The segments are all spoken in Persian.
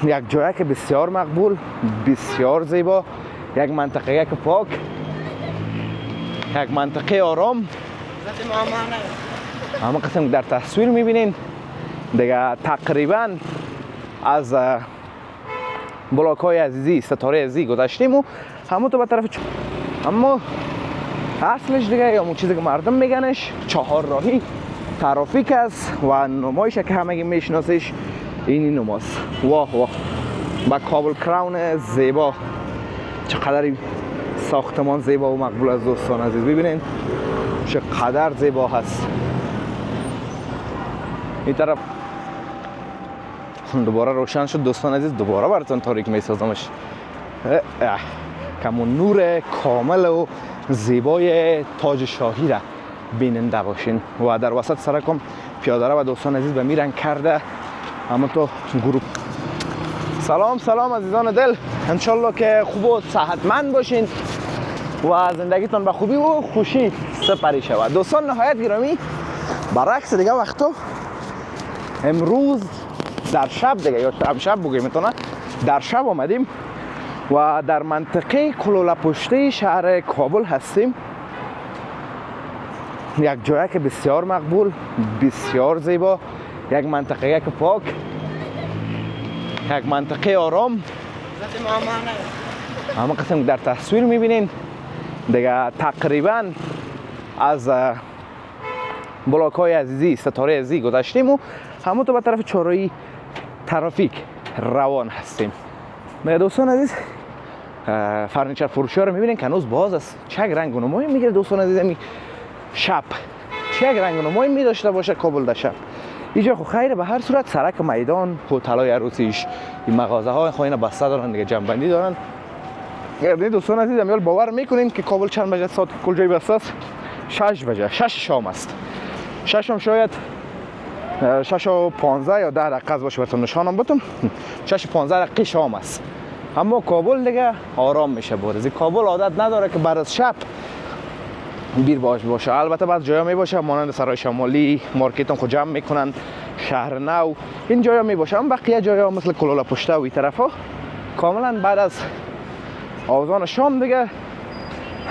یک جایی که بسیار مقبول، بسیار زیبا، یک منطقه که پاک، یک منطقه آرام. همه قسم در تصویر میبینین دیگه. تقریبا از بلاک های عزیزی، ستاره عزیزی گذشتیم و همون تو به طرف اما اصلش دیگه یا اون چیزی که مردم میگنش چهار راهی ترافیک است و نمایش که همگی میشناسیش این نماست. واه واه، با کابل کراون زیبا، چقدر ساختمان زیبا و مقبول از دوستان عزیز. ببینین چقدر زیبا هست. این طرف دوباره روشن شد دوستان عزیز، دوباره براتون تاریک میسازمش. کمون نور کامل و زیبای تاج شاهی را بیننده باشین و در وسط سرکم پیاده رو و دوستان عزیز به میرنگ کرده. اما تو گروه سلام سلام عزیزان دل، انشالله که خوب و صحتمند باشین و زندگیتون به خوبی و خوشی سپری شود. دوستان نهایت گرامی، برعکس دیگه وقتا امروز در شب دیگه یا امشب بگیم میتونه در شب آمدیم و در منطقه کلوله پشته شهر کابل هستیم. یک جایی که بسیار مقبول، بسیار زیبا، یک منطقه که پاک، یک منطقه آرام. همه قسم در تصویر میبینین دیگه. تقریبا از بلاک های عزیزی، ستاره عزیزی گذشتیم و همون تو به طرف چهارراهی ترافیک روان هستیم. دوستان عزیز، فرنیچر فروشی ها رو میبینین که هنوز باز است. چه رنگ و نمایی میگیره دوستان عزیز شب، چه رنگ و نمایی میداشته باشه کابل در شب. اینجا خو خیره. به هر صورت سرک میدان، هتل های عروسیش، این مغازه ها خواهی بسته دارن دیگه، جنبندی دارن. دوستان عزیز امیال باور میکنین که کابل چند بجه ساعت کل جای بسته است؟ 6 بجه، 6 شام است. 6 هم شاید 6 و 15 یا 10 دقیقه باشه براتون نشانم بدم. 6 و 15 دقیقه شام است. اما کابل دیگه آرام میشه بارزی. کابل عادت نداره که بعد از شب بیر باشه. البته بعض جاها می باشه مانند سرای شمالی، مارکتون خود جمع میکنن، شهر نو، این جاها می باشه. اما بقیه جاها مثل کلوله پشته و این طرفا کاملا بعد از آذان شام دیگه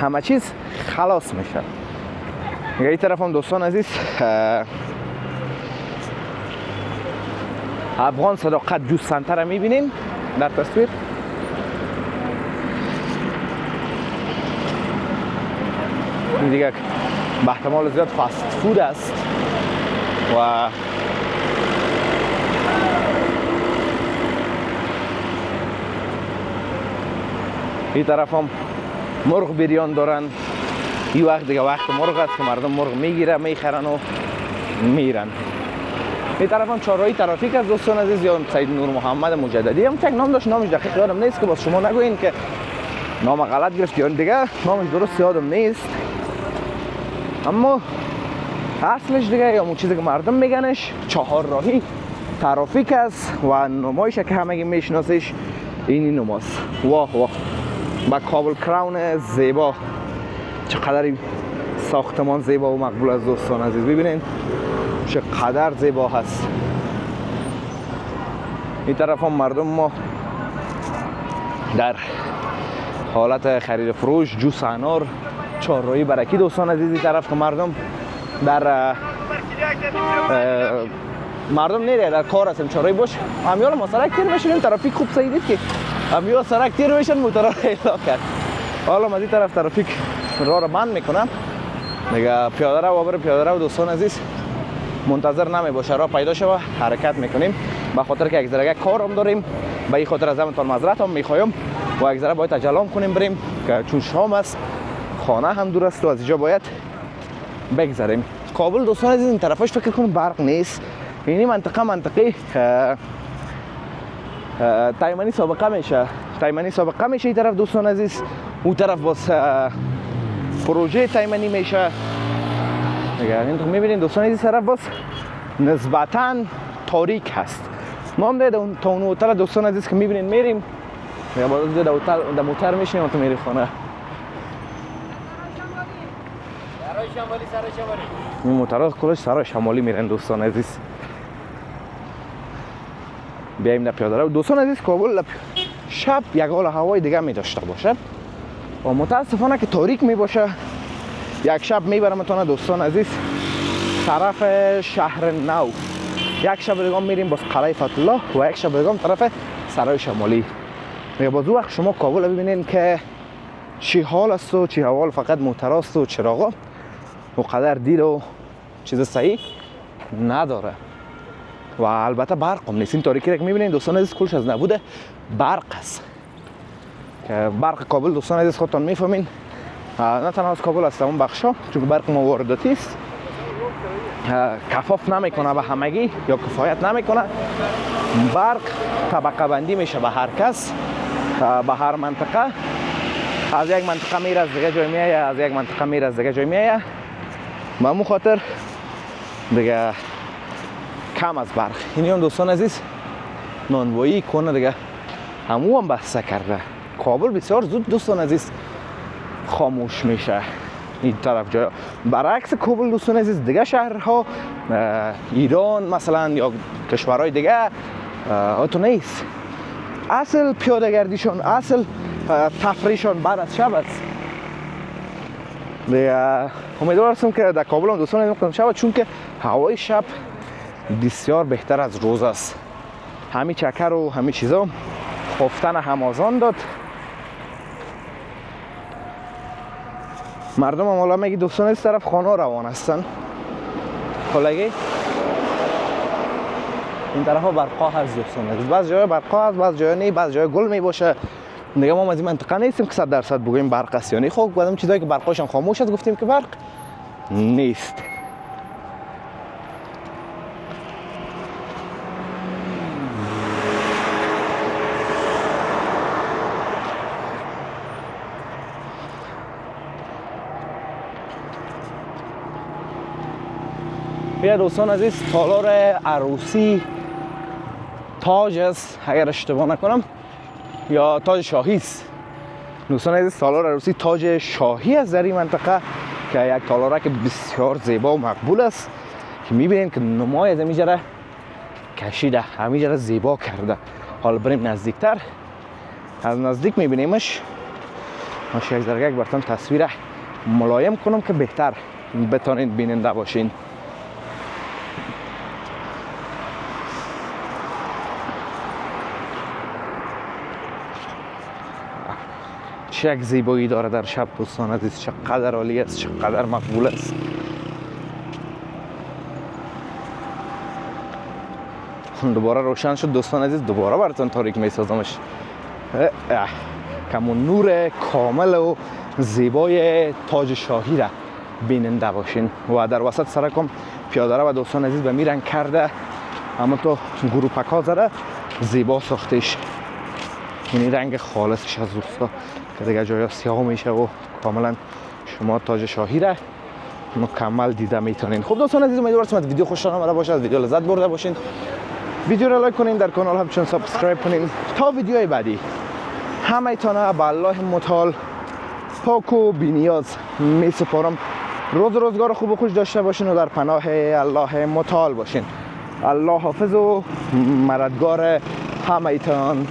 همه چیز خلاص میشه. این طرف هم دوستان عزیز افغان صداقت جوس سنتر رو میبینیم در تصویر. این دیگه به احتمال زیاد فاست فود است و این طرف هم مرغ بریان دارن. این وقت دیگه وقت مرغ است که مردم مرغ میگیره، میخرن و میرن. این طرف هم چهارراهی ترافیک از دوستان عزیز یا سید نور محمد مجددی هم یک نام داشت، نامش دقیق یادم نیست که باز شما نگوین که نام غلط گرفت یا دیگه نامش درست یادم نیست. اما اصلش دیگه یا اون چیزی که مردم میگنش چهارراهی ترافیک است و نمایش که همگی میشناسیش این نماست. واه واه، با کابل کراون زیبا، چقدر ساختمان زیبا و مقبول از دوستان عزیز. ببینین چقدر زیبا هست. این طرف هم مردم ما در حالت خرید فروش، جوس انار، چهارراهی برکی دوستان عزیز. این طرف که مردم در مردم نیره در کار هستیم چهارراهی باش. امیال ما سرک تیر میشن، این ترافیک خوب سیدید که امیال سرک تیر میشن موتورا را احلا کرد. حالا ما این طرف ترافیک راه را بند میکنم دیگه. پیاده رو و پیاده رو دوستان عزیز منتظر نمی باشه، راه پیدا شوه حرکت میکنیم. به خاطر که یک ذره کار هم داریم، به این خاطر از همتون معذرت هم میخوایم و یک ذره باید عجله کنیم بریم که چون شام است، خانه هم دور است و از اینجا باید بگذریم. کابل دوستان عزیز این طرفش فکر کنم برق نیست. یعنی منطقه تایمانی سابقه میشه این طرف دوستان عزیز. اون طرف باز پروژه تایمانی میشه دیگه. این تو میبینین دوستان عزیز طرف باز نسبتاً تاریک هست. ما هم دیگه تا اون هتل دوستان عزیز که میبینین میریم یا باز دیگه در موتر میشیم و تو میری خانه. این موترها کلش سرای شمالی میرن دوستان عزیز. بیاییم در پیاده رو. دوستان عزیز کابل شب یک حال هوای دیگه می داشته باشد و متاسفانه که تاریک می باشه. یک شب میبرمتون دوستان عزیز طرف شهر نو، یک شب دیگه میریم باز قلعه فتح الله و یک شب دیگه طرف سرای شمالی. میگه باز وقت شما کابل ببینین که چی حال است و چی حوال، فقط موتراست و چراغا و قدر دیر و چیز صحیح نداره و البته برق هم نیست. این تاریکی را که میبینین دوستان عزیز کلش از نبوده برق است که برق کابل دوستان عزیز خودتان میفهمین نه تنها از کابل است اون بخشا، چون برق ما وارداتی است، کفاف نمیکنه به همگی یا کفایت نمیکنه. برق طبقه بندی میشه به هر کس، به هر منطقه، از یک منطقه میره از دیگه جای میایه، از یک منطقه میره از دیگه جای میایه. به همون خاطر دیگه کم از برق. اینی هم دوستان عزیز نانوایی کنه دیگه همو هم بسته کرده. کابل بسیار زود دوستان عزیز خاموش میشه این طرف جای. برعکس کابل دوستان عزیز دیگه شهرها ایران مثلا یا کشورهای دیگه تو نیست. اصل پیاده گردیشون، اصل تفریحشون بعد از شب است. امیدوار هستم که در کابل هم دوستان عزیز کنم شب، چون که هوای شب بسیار بهتر از روز است. همین چکر و همین چیزا خفتن همازان داد. مردم هم حالا میگی دوستان از طرف خانه روان هستن. خلاگی این طرف ها برقا هست دوستان عزیز، بعض جای برقا هست، بعض جای نه، بعض جای گل می باشه. دیگه ما از این منطقه نیستیم که 100% بگوییم برق است یا نه. خب بعضی چیزایی که برقاشون خاموش است گفتیم که برق نیست. بیا دوستان عزیز تالار عروسی تاج است اگر اشتباه نکنم، یا تاج شاهی است. دوستان عزیز تالار عروسی تاج شاهی است در این منطقه که یک تالاره که بسیار زیبا و مقبول است که میبینید که نمای از همیجره کشیده، همیجره زیبا کرده. حالا بریم نزدیکتر، از نزدیک میبینیمش. ماشه یک ذره یک برتون تصویر ملایم کنم که بهتر بتانید بیننده باشین. چه یک زیبایی داره در شب دوستان عزیز، چقدر عالی است، چقدر مقبول است. دوباره روشن شد دوستان عزیز، دوباره براتون تاریک میسازمش. کمون نور کامل و زیبای تاج شاهی را بیننده باشین. و در وسط سرکم پیاده رو و دوستان عزیز به میرنگ کرده، اما تو گروپک ها زده زیبا ساختش. این رنگ خالصش از روستا که دیگه جایا سیاه میشه و کاملا شما تاج شاهی را مکمل دیده میتونین. خب دوستان عزیز امیدوارم از ویدیو خوشتون آمده باشه، از ویدیو لذت برده باشین. ویدیو را لایک کنین، در کانال همچنین سابسکرایب کنین تا ویدیوهای بعدی. همه تانه به الله متعال پاک و بی‌نیاز می سپارم. روزگار خوب و خوش داشته باشین و در پناه الله متعال باشین. الله حافظ و مددگار همه تان.